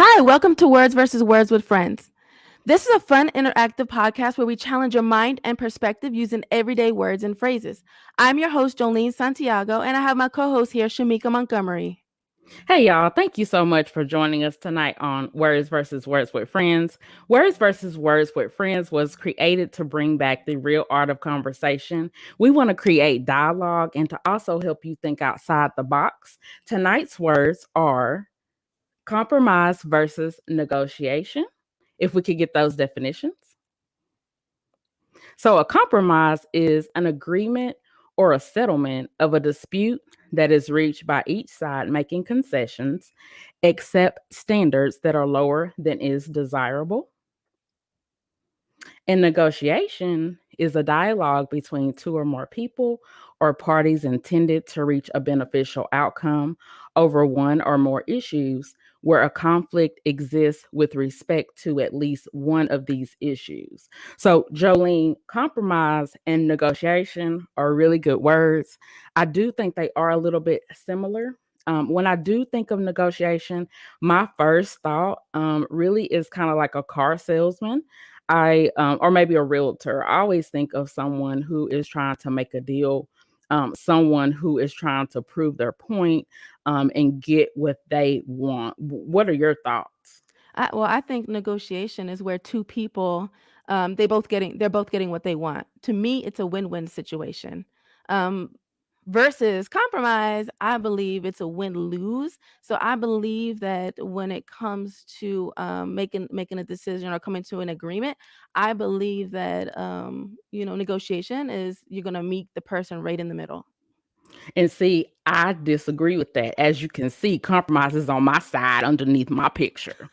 Hi, welcome to Words versus Words with Friends. This is a fun, interactive podcast where we challenge your mind and perspective using everyday words and phrases. I'm your host, Jolene Santiago, and I have my co host here, Shamika Montgomery. Hey, y'all. Thank you so much for joining us tonight on Words versus Words with Friends. Words versus Words with Friends was created to bring back the real art of conversation. We want to create dialogue and to also help you think outside the box. Tonight's words are compromise versus negotiation. If we could get those definitions. So, a compromise is an agreement or a settlement of a dispute that is reached by each side making concessions, accept standards that are lower than is desirable. And negotiation is a dialogue between two or more people or parties intended to reach a beneficial outcome over one or more issues where a conflict exists with respect to at least one of these issues. So, Jolene, compromise and negotiation are really good words. I do think they are a little bit similar. When I do think of negotiation, my first thought really is kind of like a car salesman. Or maybe a realtor. I always think of someone who is trying to make a deal, someone who is trying to prove their point and get what they want. What are your thoughts? I think negotiation is where two people they're both getting what they want. To me, it's a win-win situation. Um, versus compromise, I believe it's a win-lose. So I believe that when it comes to making a decision or coming to an agreement, I believe that negotiation is you're gonna meet the person right in the middle. And see, I disagree with that. As you can see, compromise is on my side underneath my picture.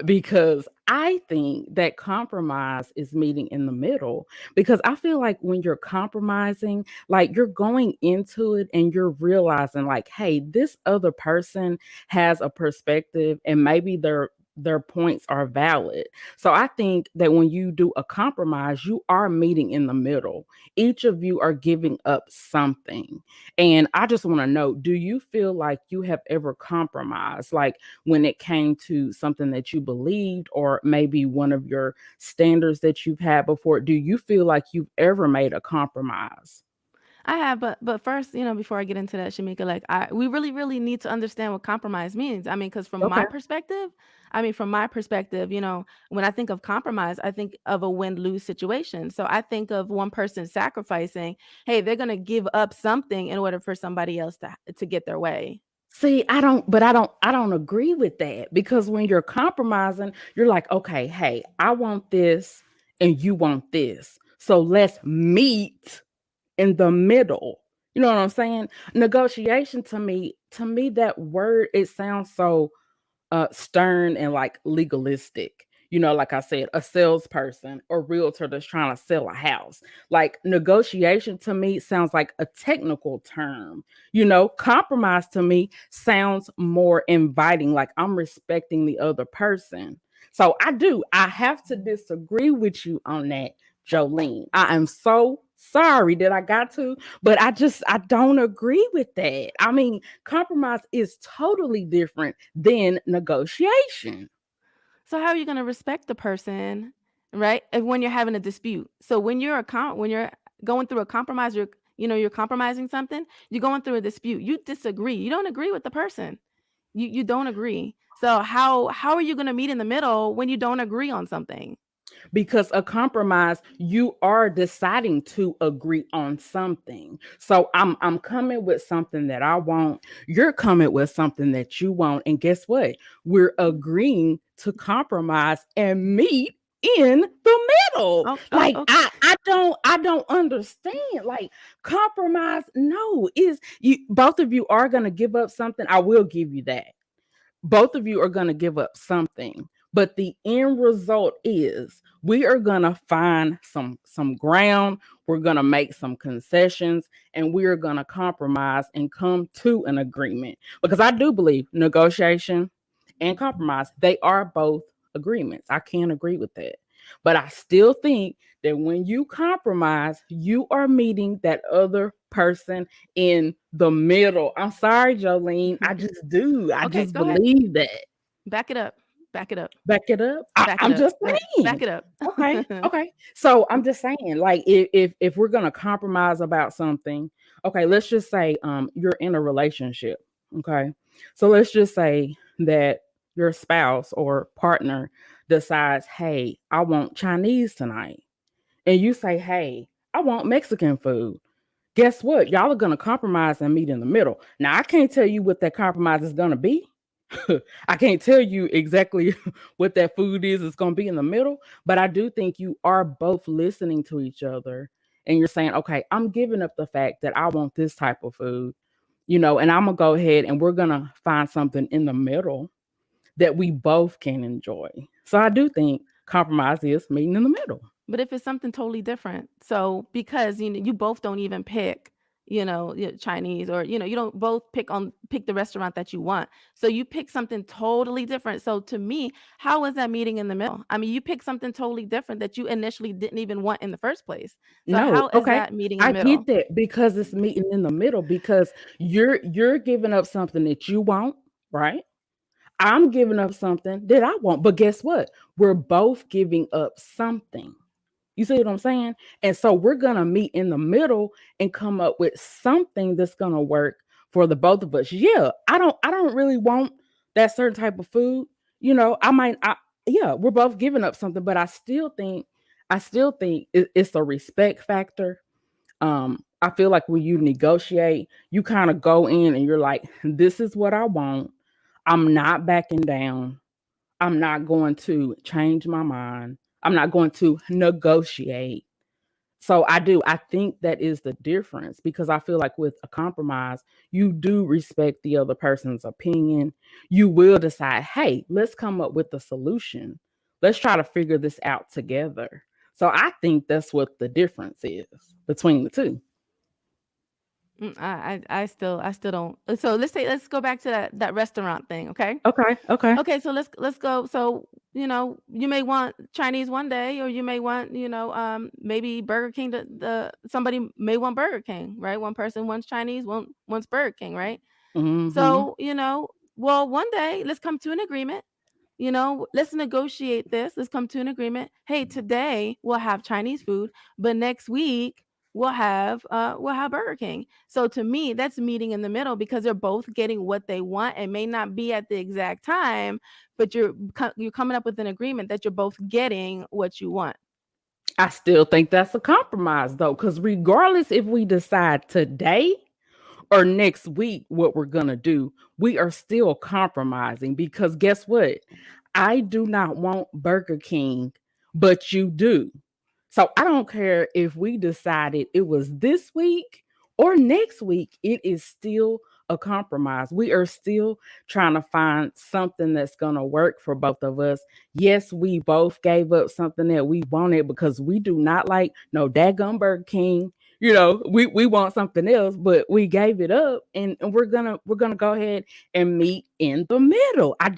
Because I think that compromise is meeting in the middle. Because I feel like when you're compromising, like you're going into it and you're realizing, like, hey, this other person has a perspective and maybe their points are valid. So I think that when you do a compromise, you are meeting in the middle. Each of you are giving up something. And I just want to know, do you feel like you have ever compromised, like when it came to something that you believed, or maybe one of your standards that you've had before? Do you feel like you've ever made a compromise? I have, but first, before I get into that, Shamika, we really, really need to understand what compromise means. I mean, because Okay. from my perspective, when I think of compromise, I think of a win-lose situation. So I think of one person sacrificing, hey, they're gonna give up something in order for somebody else to get their way. See, I don't agree with that because when you're compromising, you're like, okay, hey, I want this and you want this. So let's meet in the middle. You know what I'm saying? Negotiation to me, that word, it sounds so stern and like legalistic. Like I said, a salesperson or realtor that's trying to sell a house. Like negotiation to me sounds like a technical term. Compromise to me sounds more inviting, like I'm respecting the other person. So I have to disagree with you on that, Jolene. I am so sorry that I got to, but I don't agree with that. I mean, compromise is totally different than negotiation. So how are you gonna respect the person, right? When you're having a dispute. So when you're going through a compromise, you're compromising something. You're going through a dispute. You disagree. You don't agree with the person. You don't agree. So how are you gonna meet in the middle when you don't agree on something? Because a compromise, you are deciding to agree on something. So I'm coming with something that I want, you're coming with something that you want, and guess what, we're agreeing to compromise and meet in the middle. Oh, oh, Like okay. I don't understand. Like compromise, no, is you both of you are going to give up something. I will give you that. Both of you are going to give up something, but the end result is we are going to find some ground, we're going to make some concessions, and we are going to compromise and come to an agreement, because I do believe negotiation and compromise, they are both agreements. I can't agree with that, but I still think that when you compromise, you are meeting that other person in the middle. I'm sorry, Jolene. I just do. I Okay, just go ahead. believe that. Back it up. Back it up. Back it up. Back it I'm up. just Back saying. it up. Okay, okay. So I'm just saying, like, if we're gonna compromise about something, okay, let's just say you're in a relationship. Okay. So let's just say that your spouse or partner decides, hey, I want Chinese tonight. And you say, hey, I want Mexican food. Guess what? Y'all are gonna compromise and meet in the middle. Now I can't tell you what that compromise is gonna be. I can't tell you exactly what that food is. It's going to be in the middle, but I do think you are both listening to each other and you're saying, okay, I'm giving up the fact that I want this type of food, and I'm going to go ahead and we're going to find something in the middle that we both can enjoy. So I do think compromise is meeting in the middle. But if it's something totally different, so because you both don't even pick, Chinese, or you don't both pick the restaurant that you want. So you pick something totally different. So to me, how is that meeting in the middle? I mean, you pick something totally different that you initially didn't even want in the first place. So No, how is okay. that meeting in the I get middle? that because it's meeting in the middle because you're giving up something that you want, right? I'm giving up something that I want. But guess what? We're both giving up something. You see what I'm saying? And so we're going to meet in the middle and come up with something that's going to work for the both of us. Yeah, I don't really want that certain type of food. I might yeah, we're both giving up something, but I still think it's a respect factor. I feel like when you negotiate, you kind of go in and you're like, this is what I want. I'm not backing down. I'm not going to change my mind. I'm not going to negotiate. So I think that is the difference because I feel like with a compromise, you do respect the other person's opinion. You will decide, hey, let's come up with a solution. Let's try to figure this out together. So I think that's what the difference is between the two. I still don't. So let's go back to that restaurant thing, okay? Okay, okay. Okay, so let's go. So, you may want Chinese one day, or you may want, maybe Burger King. The somebody may want Burger King, right? One person wants Chinese, one wants Burger King, right? Mhm. So, well, one day let's come to an agreement. Let's negotiate this. Let's come to an agreement. Hey, today we'll have Chinese food, but next week we'll have Burger King. So to me, that's meeting in the middle because they're both getting what they want. It may not be at the exact time, but you're coming up with an agreement that you're both getting what you want. I still think that's a compromise though, because regardless if we decide today or next week what we're going to do, we are still compromising because guess what? I do not want Burger King, but you do. So I don't care if we decided it was this week or next week, it is still a compromise. We are still trying to find something that's going to work for both of us. Yes, we both gave up something that we wanted because we do not like no daggum Burger King. We want something else, but we gave it up and we're gonna go ahead and meet in the middle. I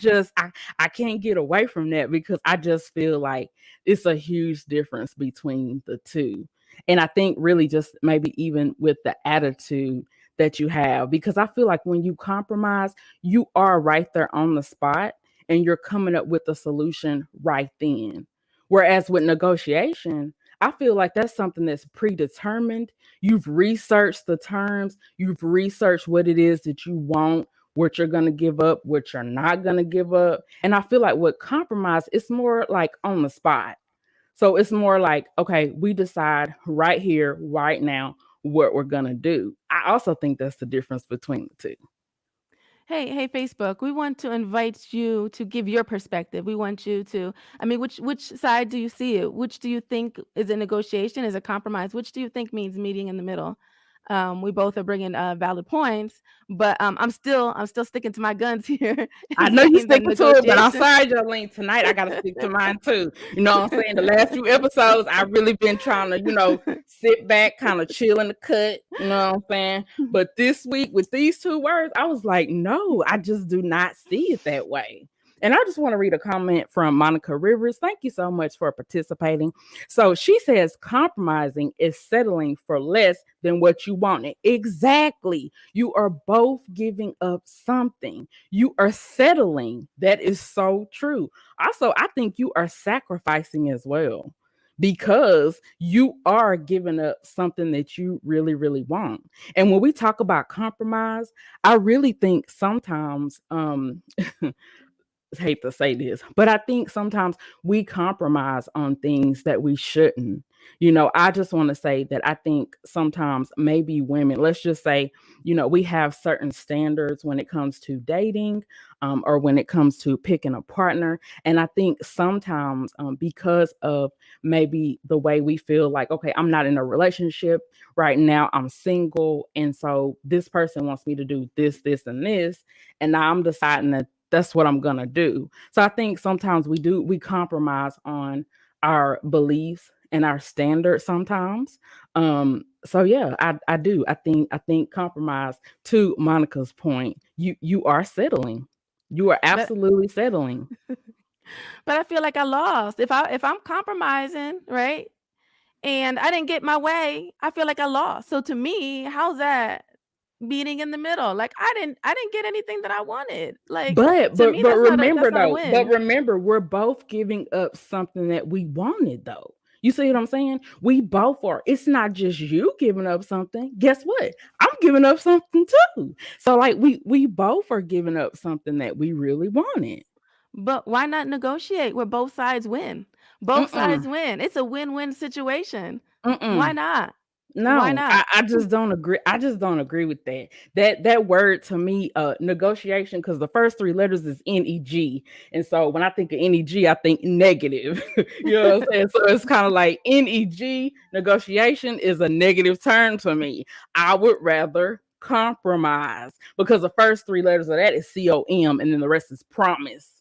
can't get away from that because I just feel like it's a huge difference between the two. And I think really just maybe even with the attitude that you have, because I feel like when you compromise, you are right there on the spot and you're coming up with a solution right then. Whereas with negotiation, I feel like that's something that's predetermined. You've researched the terms, you've researched what it is that you want, what you're going to give up, what you're not going to give up. And I feel like with compromise, it's more like on the spot. So it's more like, okay, we decide right here, right now, what we're going to do. I also think that's the difference between the two. Hey, Facebook, we want to invite you to give your perspective. We want you to, I mean, which side do you see it? Which do you think is a negotiation, is a compromise? Which do you think means meeting in the middle? We both are bringing valid points, but I'm still sticking to my guns here I and know you saying that sticking to it, but I'm negotiation. sorry, Jolene. Tonight I gotta stick to mine too. You know what I'm saying? The last few episodes, I've really been trying to, sit back, kind of chill in the cut. You know what I'm saying? But this week with these two words, I was like, no, I just do not see it that way. And I just want to read a comment from Monica Rivers. Thank you so much for participating. So she says compromising is settling for less than what you wanted. Exactly. You are both giving up something. You are settling. That is so true. Also, I think you are sacrificing as well, because you are giving up something that you really, really want. And when we talk about compromise, I really think sometimes hate to say this, but I think sometimes we compromise on things that we shouldn't. I just want to say that I think sometimes maybe women, let's just say, we have certain standards when it comes to dating, or when it comes to picking a partner. And I think sometimes, because of maybe the way we feel like, okay, I'm not in a relationship right now, I'm single. And so this person wants me to do this, this, and this. And now I'm deciding that that's what I'm gonna do. So I think sometimes we compromise on our beliefs and our standards sometimes. So yeah, I do. I think compromise, to Monica's point, you are settling. You are But absolutely settling. but I feel like I lost. If I'm compromising, right? And I didn't get my way, I feel like I lost. So to me, how's that meeting in the middle? Like I didn't get anything that I wanted. Like But to but me but remember that's not a though, but win. remember, we're both giving up something that we wanted though. You see what I'm saying? We both are. It's not just you giving up something. Guess what? I'm giving up something too. So like we both are giving up something that we really wanted. But why not negotiate where both sides win? Both Mm-mm. sides win. It's a win-win situation. Why Mm-mm. not? Why No, I, not? I just don't agree. I just don't agree with that. That word to me, negotiation, because the first three letters is NEG. And so when I think of NEG, I think negative. You know what I'm saying? So it's kind of like NEG, negotiation is a negative term to me. I would rather compromise, because the first three letters of that is COM, and then the rest is promise.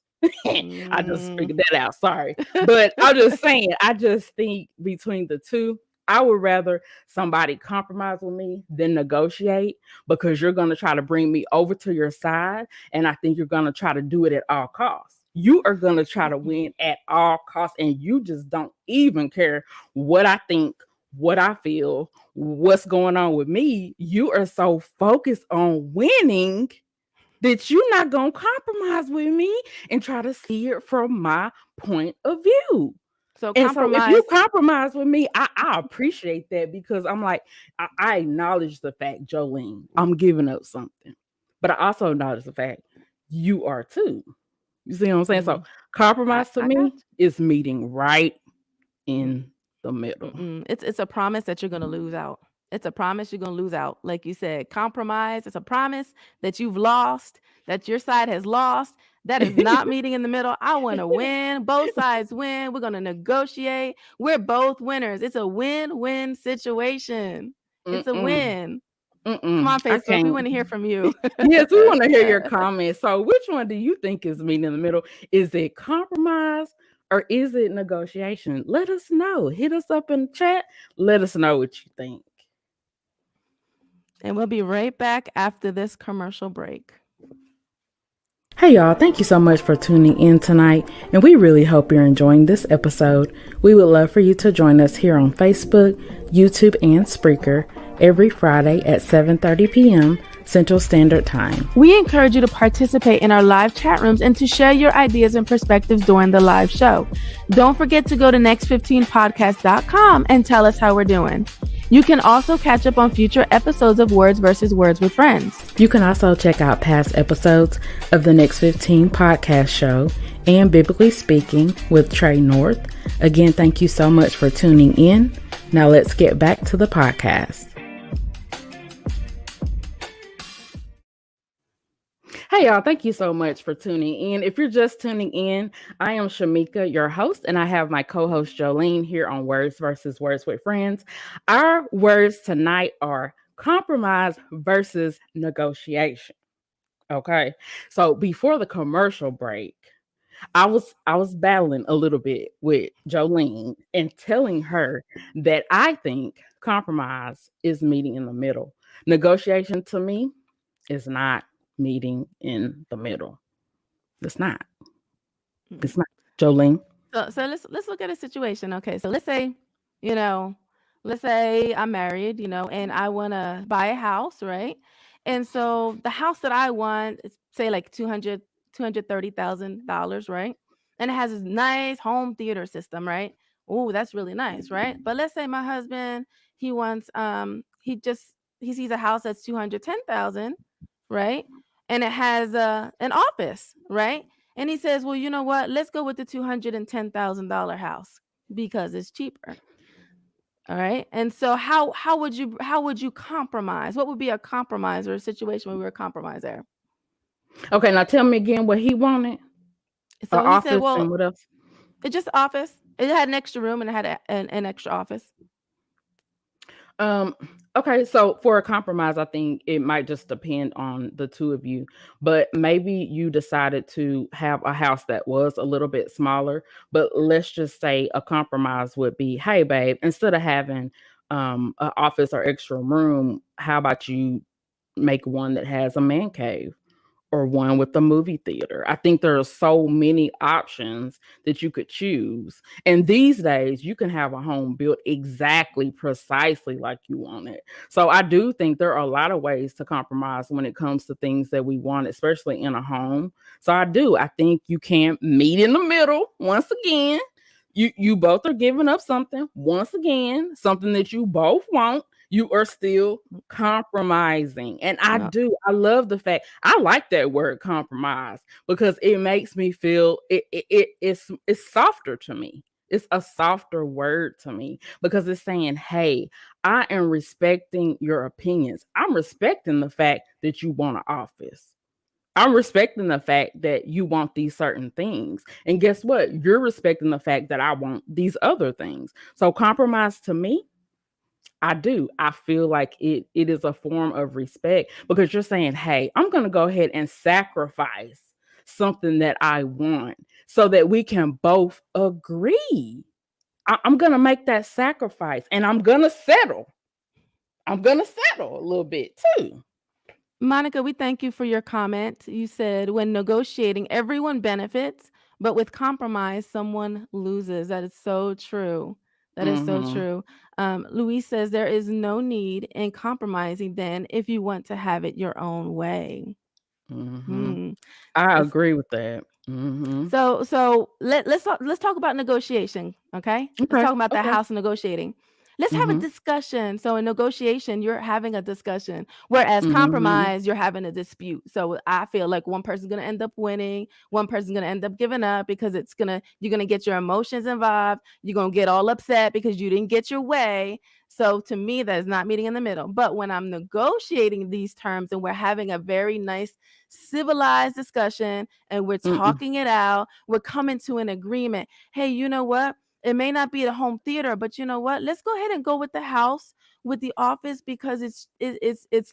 I just Mm. figured that out. Sorry. But I'm just saying, I just think between the two, I would rather somebody compromise with me than negotiate, because you're going to try to bring me over to your side. And I think you're going to try to do it at all costs. You are going to try to win at all costs. And you just don't even care what I think, what I feel, what's going on with me. You are so focused on winning that you're not going to compromise with me and try to see it from my point of view. So And so if you compromise. compromise with me, I appreciate that, because I'm like, I acknowledge the fact, Jolene, I'm giving up something. But I also acknowledge the fact you are too. You see what I'm saying? So Mm, compromise to I got me is meeting right in the middle. Mm-mm. It's a promise that you're gonna lose out. It's a promise you're gonna lose out. Like you said, compromise. It's a promise that you've lost, that your side has lost. That is not meeting in the middle. I want to win. Both sides win. We're gonna negotiate. We're both winners. It's a win-win situation. It's a Mm-mm, win. Come mm-mm. on, I Facebook. We can't. want to hear from you. Yes, we want to hear your comments. So, which one do you think is meeting in the middle? Is it compromise or is it negotiation? Let us know. Hit us up in the chat. Let us know what you think. And we'll be right back after this commercial break. Hey y'all, thank you so much for tuning in tonight, and we really hope you're enjoying this episode. We would love for you to join us here on Facebook, YouTube, and Spreaker every Friday at 7:30 p.m. Central Standard Time. We encourage you to participate in our live chat rooms and to share your ideas and perspectives during the live show. Don't forget to go to next15podcast.com and tell us how we're doing. You can also catch up on future episodes of Words versus Words with Friends. You can also check out past episodes of the Next 15 podcast show and Biblically Speaking with Trey North. Again, thank you so much for tuning in. Now let's get back to the podcast. Hey y'all, thank you so much for tuning in. If you're just tuning in, I am Shamika, your host, and I have my co-host Jolene here on Words versus Words with Friends. Our words tonight are compromise versus negotiation. Okay. So before the commercial break, I was battling a little bit with Jolene and telling her that I think compromise is meeting in the middle. Negotiation to me is not meeting in the middle. It's not. Mm. It's not. Jolene. So let's look at a situation. Okay, so you know, let's say I'm married, and I want to buy a house, right? And so the house that I want is say like 230,000 dollars, right? And it has this nice home theater system, right? Oh, that's really nice, right? But let's say my husband, he sees a house that's 210,000, right? And it has an office, right? And he says, "Well, you know what? Let's go with the $210,000 house because it's cheaper." All right. And so how would you compromise? What would be a compromise or a situation where we were compromise there? Okay, now tell me again what he wanted. A So he said, office "Well, and what else? it's just office. It had an extra room and it had an extra office." Um, okay, so for a compromise, I think it might just depend on the two of you, but maybe you decided to have a house that was a little bit smaller, but let's just say a compromise would be, hey babe, instead of having an office or extra room, how about you make one that has a man cave? Or one with the movie theater. I think there are so many options that you could choose. And these days, you can have a home built exactly, precisely like you want it. So I do think there are a lot of ways to compromise when it comes to things that we want, especially in a home. So I do. I think you can meet in the middle once again. You both are giving up something once again, something that you both want. You are still compromising. And No. I love the fact I like that word compromise because it makes me feel it's softer to me. It's a softer word to me because it's saying, hey, I am respecting your opinions. I'm respecting the fact that you want an office. I'm respecting the fact that you want these certain things. And guess what? You're respecting the fact that I want these other things. So compromise to me, I do. I feel like it is a form of respect because you're saying, "Hey, I'm going to go ahead and sacrifice something that I want so that we can both agree. I'm going to make that sacrifice and I'm going to settle. I'm going to settle a little bit too." Monica, we thank you for your comment. You said when negotiating, everyone benefits, but with compromise, someone loses. That is so true. That is so Mhm. true. Luis says there is no need in compromising then if you want to have it your own way. Mhm. Hmm. I That's agree with that. Mhm. let's talk about negotiation, okay? Let's Okay. talk about that Okay. house negotiating. Let's have a Mhm. discussion. So in negotiation, you're having a discussion, whereas Mhm. compromise, you're having a dispute. So I feel like one person's gonna end up winning, one person's gonna end up giving up because you're gonna get your emotions involved. You're gonna get all upset because you didn't get your way. So to me, that is not meeting in the middle. But when I'm negotiating these terms and we're having a very nice civilized discussion and we're Mm-mm. talking it out, we're coming to an agreement. Hey, you know what? It may not be the home theater, but you know what? Let's go ahead and go with the house with the office because it's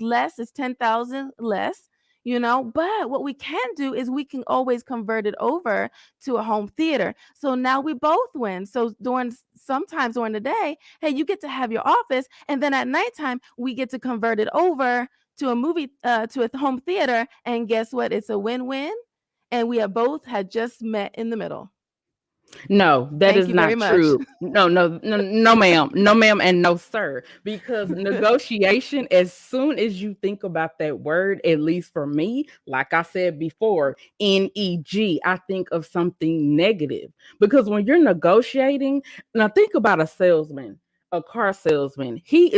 less, it's 10,000 less. But what we can do is we can always convert it over to a home theater. So now we both win. So sometimes during the day, hey, you get to have your office, and then at nighttime we get to convert it over to a home theater, and guess what? It's a win-win, and we have both had just met in the middle. No, that Thank is you very not much. true. No, no, no, no, ma'am. No, ma'am, and no, sir. Because negotiation, as soon as you think about that word, at least for me, like I said before, NEG, I think of something negative. Because when you're negotiating, now think about a salesman, a car salesman. He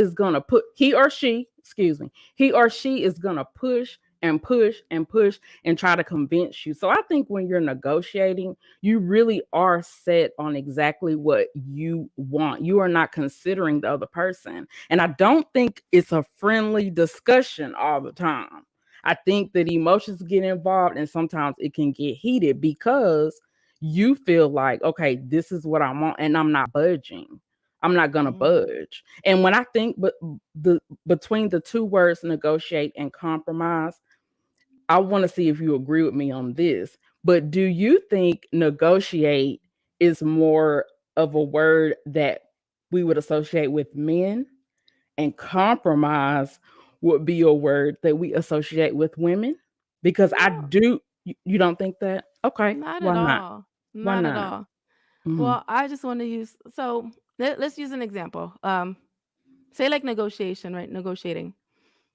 or she, excuse me, he or she is going to push and push and push and try to convince you. So I think when you're negotiating, you really are set on exactly what you want. You are not considering the other person. And I don't think it's a friendly discussion all the time. I think that emotions get involved and sometimes it can get heated because you feel like, okay, this is what I want and I'm not budging. I'm not going to Mm. budge. And when I think the between the two words negotiate and compromise, I want to see if you agree with me on this. But do you think negotiate is more of a word that we would associate with men, and compromise would be a word that we associate with women? Because I No, do, you don't think that? Okay, not why at not? all. Why not at not? all. Mhm. Well, I just want to use so let's use an example. Say like negotiation, right? Negotiating.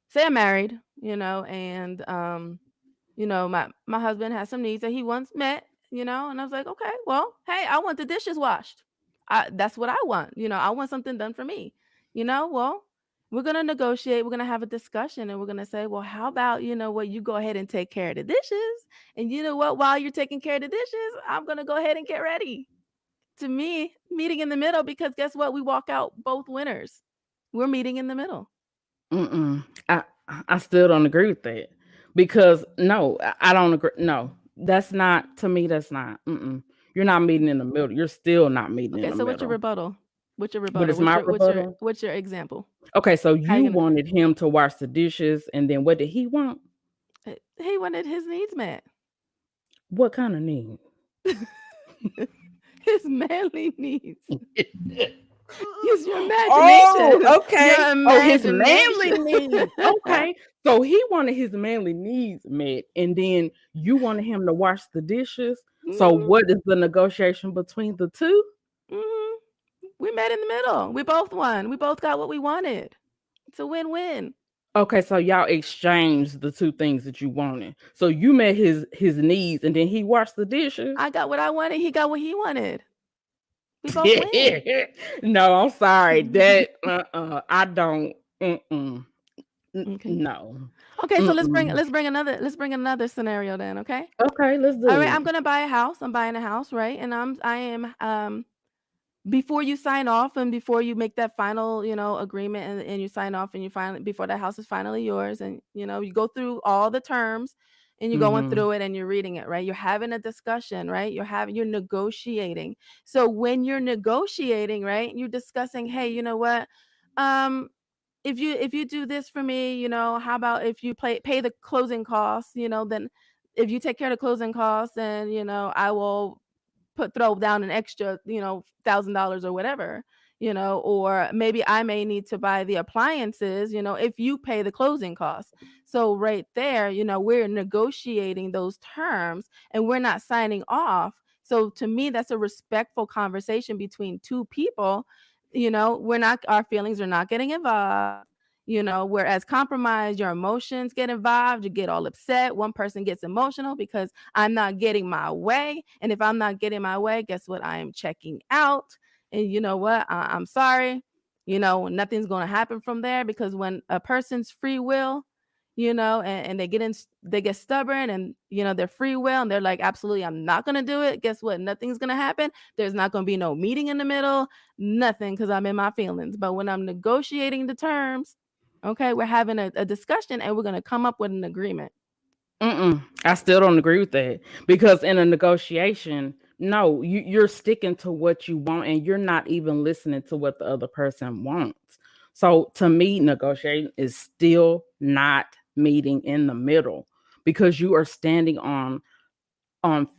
Say I'm married, and my husband has some needs that he wants met, and I was like, okay, well, hey, I want the dishes washed. That's what I want. I want something done for me. Well, we're gonna negotiate. We're gonna have a discussion, and we're gonna say, well, how about what you go ahead and take care of the dishes, and you know what? While you're taking care of the dishes, I'm gonna go ahead and get ready. To me, meeting in the middle because guess what? We walk out both winners. We're meeting in the middle. Mm-mm. I still don't agree with that because no, I don't agree. No, that's not to me. That's not. Mm-mm. You're not meeting in the middle. You're still not meeting in Okay, the so what's your middle. rebuttal? What's your What rebuttal? is my rebuttal? What's your example? Okay, so How you you gonna wanted him to wash the dishes, and then what did he want? he wanted his needs met. What kind of need? His manly needs. Use your Oh, imagination. okay. Your Oh, his manly imagination. needs. Okay. So he wanted his manly needs met, and then you wanted him to wash the dishes. So Mhm, what is the negotiation between the two? mhm. We met in the middle. We both won. We both got what we wanted. It's a win-win. Okay, so y'all exchanged the two things that you wanted. So you met his needs, and then he washed the dishes. I got what I wanted. He got what he wanted. We both win. No, I'm sorry. That I don't. Mm-mm. Okay. No. Okay, so Mm-mm. let's bring another scenario then, okay? Okay, let's All do right, it. I'm gonna buy a house. I'm buying a house, right? And I am before you sign off and before you make that final, agreement and you sign off and you finally before that house is finally yours and you go through all the terms and you're going Mhm. through it and you're reading it, right? You're having a discussion, right? You're negotiating. So when you're negotiating, right, you're discussing, hey, you know what? Um if you do this for me, how about if you pay the closing costs, then if you take care of the closing costs, then I will throw down an extra, $1,000 or whatever, or maybe I may need to buy the appliances, if you pay the closing costs. So right there, we're negotiating those terms and we're not signing off. So to me, that's a respectful conversation between two people. We're not our feelings are not getting involved. Whereas compromise, your emotions get involved, you get all upset. One person gets emotional because I'm not getting my way. And if I'm not getting my way, guess what? I am checking out. And you know what? I'm sorry. Nothing's going to happen from there because when a person's free will, and they get stubborn and, they're free will and they're like, absolutely, I'm not going to do it. Guess what? Nothing's going to happen. There's not going to be no meeting in the middle, nothing because I'm in my feelings. But when I'm negotiating the terms, okay, we're having a discussion and we're going to come up with an agreement. Mm-mm. I still don't agree with that because in a negotiation, no, you're sticking to what you want and you're not even listening to what the other person wants. So to me, negotiating is still not meeting in the middle because you are standing on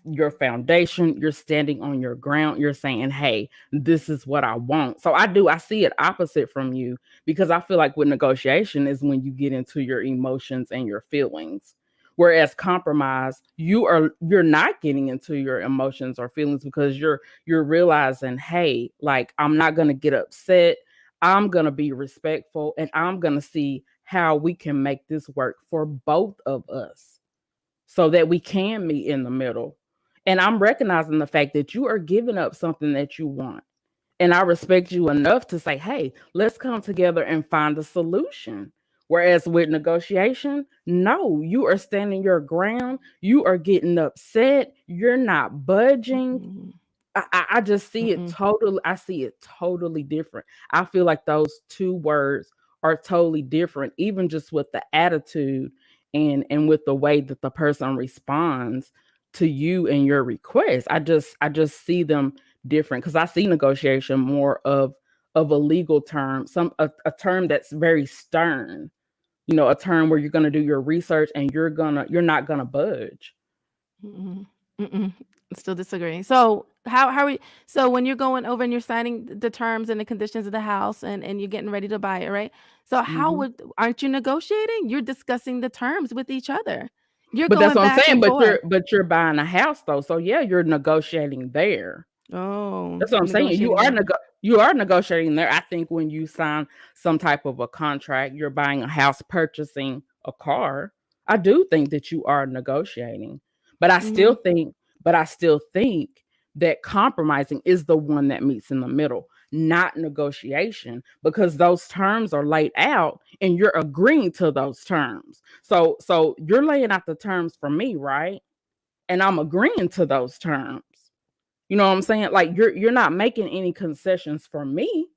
your foundation, you're standing on your ground, you're saying, hey, this is what I want. So I see it opposite from you because I feel like with negotiation is when you get into your emotions and your feelings. Whereas compromise, you're not getting into your emotions or feelings because you're realizing, hey, like I'm not gonna get upset. I'm gonna be respectful and I'm gonna see how we can make this work for both of us so that we can meet in the middle. And I'm recognizing the fact that you are giving up something that you want. And I respect you enough to say, hey, let's come together and find a solution. Whereas with negotiation, no, you are standing your ground. You are getting upset. You're not budging. Mm-mm, I just see it mm-mm, totally. I see it totally different. I feel like those two words are totally different, even just with the attitude and with the way that the person responds to you and your request. I just see them different because I see negotiation more of a legal term, a term that's very stern. A term where you're gonna do your research and you're not gonna budge. mm-mm, mm-mm. Still disagreeing. So how are we? So when you're going over and you're signing the terms and the conditions of the house and you're getting ready to buy it, right? So how Mhm. would aren't you negotiating? You're discussing the terms with each other. You're But that's going what I'm back saying. and forth. But you're buying a house though, so yeah, you're negotiating there. Oh, That's what I'm saying. negotiating there. You are negotiating there. I think when you sign some type of a contract, you're buying a house, purchasing a car. I do think that you are negotiating. But I still Mhm, think but I still think that compromising is the one that meets in the middle, not negotiation, because those terms are laid out and you're agreeing to those terms. So you're laying out the terms for me, right? And I'm agreeing to those terms. You know what I'm saying? Like you're not making any concessions for me.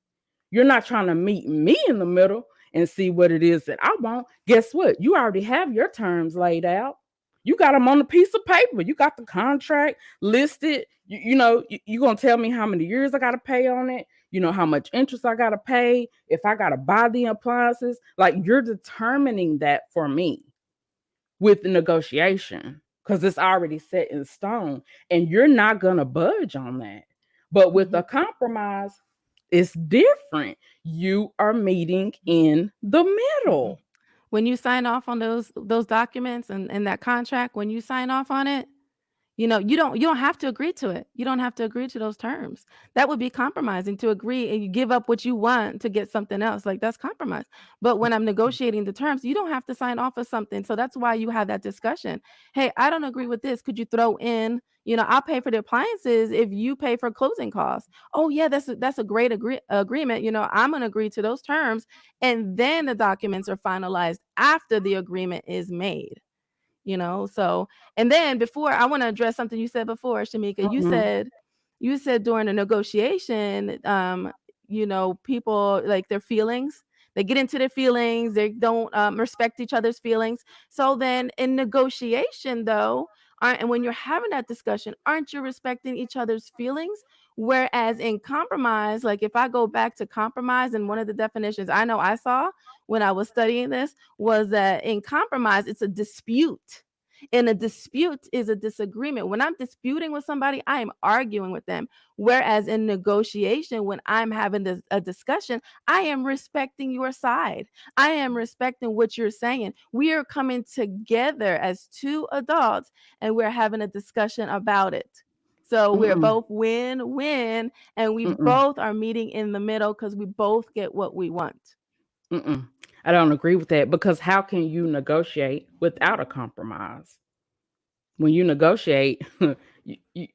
You're not trying to meet me in the middle and see what it is that I want. Guess what? You already have your terms laid out. You got them on a piece of paper. You got the contract listed. You're going to tell me how many years I got to pay on it. You know how much interest I got to pay. If I got to buy the appliances, like you're determining that for me with the negotiation because it's already set in stone and you're not going to budge on that. But with mhm, a compromise, it's different. You are meeting in the mhm. middle. When you sign off on those documents and that contract, when you sign off on it, you don't have to agree to it. You don't have to agree to those terms. That would be compromising to agree and you give up what you want to get something else. Like that's compromise. But when I'm negotiating the terms, you don't have to sign off of something. So that's why you have that discussion. Hey, I don't agree with this. Could you throw in, I'll pay for the appliances if you pay for closing costs. Oh yeah, that's a great agreement. I'm gonna agree to those terms, and then the documents are finalized after the agreement is made. So and then before I want to address something you said before, Shamika. You Mhm, said you said during a negotiation, people like their feelings. They get into their feelings. They don't respect each other's feelings. So then in negotiation, though, and when you're having that discussion, aren't you respecting each other's feelings? Whereas in compromise, like if I go back to compromise, and one of the definitions I know I saw when I was studying this was that in compromise, it's a dispute. And a dispute is a disagreement. When I'm disputing with somebody, I am arguing with them. Whereas in negotiation, when I'm having a discussion, I am respecting your side. I am respecting what you're saying. We are coming together as two adults and we're having a discussion about it. So we're mm-mm, both win win and we mm-mm, both are meeting in the middle because we both get what we want. mm-mm. I don't agree with that because how can you negotiate without a compromise? When you negotiate,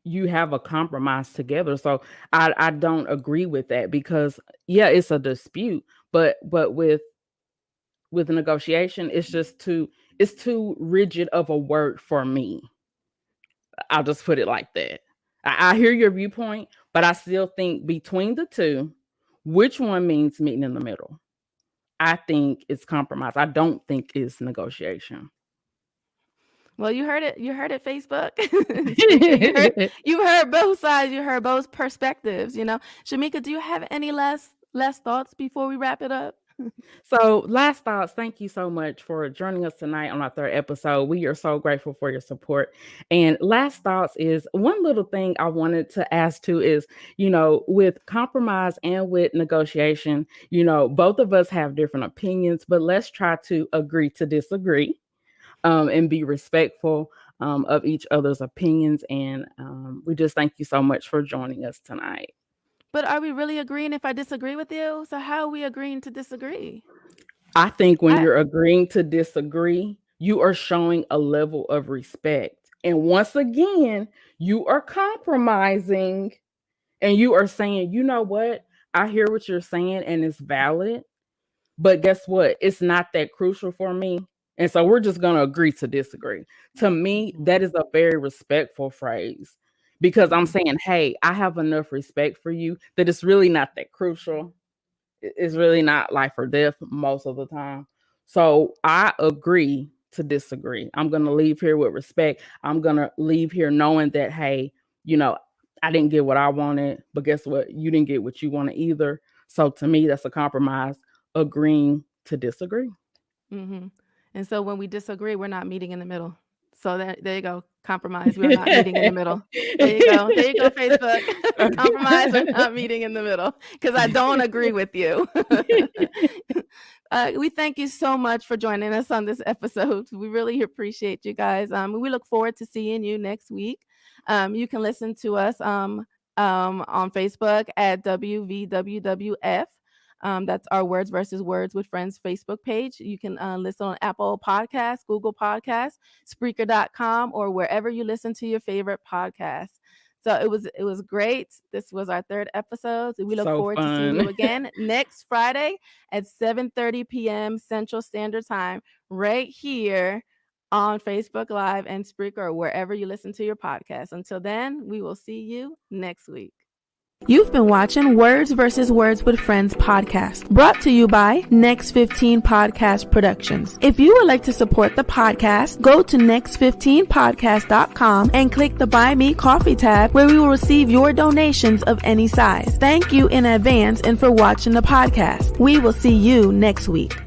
you have a compromise together. So I don't agree with that because yeah, it's a dispute, but with a negotiation, it's too rigid of a word for me. I'll just put it like that. I hear your viewpoint, but I still think between the two, which one means meeting in the middle? I think it's compromise. I don't think it's negotiation. Well, you heard it. You heard it, Facebook. Shamika, you heard both sides. You heard both perspectives. Shamika, do you have any last thoughts before we wrap it up? So, last thoughts. Thank you so much for joining us tonight on our third episode. We are so grateful for your support. And last thoughts is one little thing I wanted to ask too is, with compromise and with negotiation, both of us have different opinions, but let's try to agree to disagree, and be respectful of each other's opinions. And we just thank you so much for joining us tonight. But are we really agreeing if I disagree with you? So how are we agreeing to disagree? I think when I you're agreeing to disagree, you are showing a level of respect. And once again, you are compromising and you are saying, you know what? I hear what you're saying and it's valid. But guess what? It's not that crucial for me. And so we're just going to agree to disagree. To me, Mhm, that is a very respectful phrase because I'm mhm, saying, hey, I have enough respect for you that it's really not that crucial. It's really not life or death most of the time. So I agree to disagree. I'm going to leave here with respect. I'm going to leave here knowing that, hey, you know, I didn't get what I wanted, but guess what? You didn't get what you wanted either. So to me, that's a compromise, agreeing to disagree. mhm. And so when we disagree, we're not meeting in the middle. So there you go. Compromise. We're not meeting in the middle. There you go. There you go, Facebook. Compromise. We're not meeting in the middle because I don't agree with you. We thank you so much for joining us on this episode. We really appreciate you guys. We look forward to seeing you next week. You can listen to us on Facebook at WvsWWF. That's our Words versus Words with Friends Facebook page. You can listen on Apple Podcasts, Google Podcasts, Spreaker.com, or wherever you listen to your favorite podcasts. So it was great. This was our third episode. We look So forward to seeing you fun. again next Friday at 7:30 p.m. Central Standard Time, right here on Facebook Live and Spreaker, or wherever you listen to your podcast. Until then, we will see you next week. You've been watching Words versus Words with Friends podcast, brought to you by Next 15 Podcast Productions. If you would like to support the podcast, go to next15podcast.com and click the Buy Me Coffee tab, where we will receive your donations of any size. Thank you in advance and for watching the podcast. We will see you next week.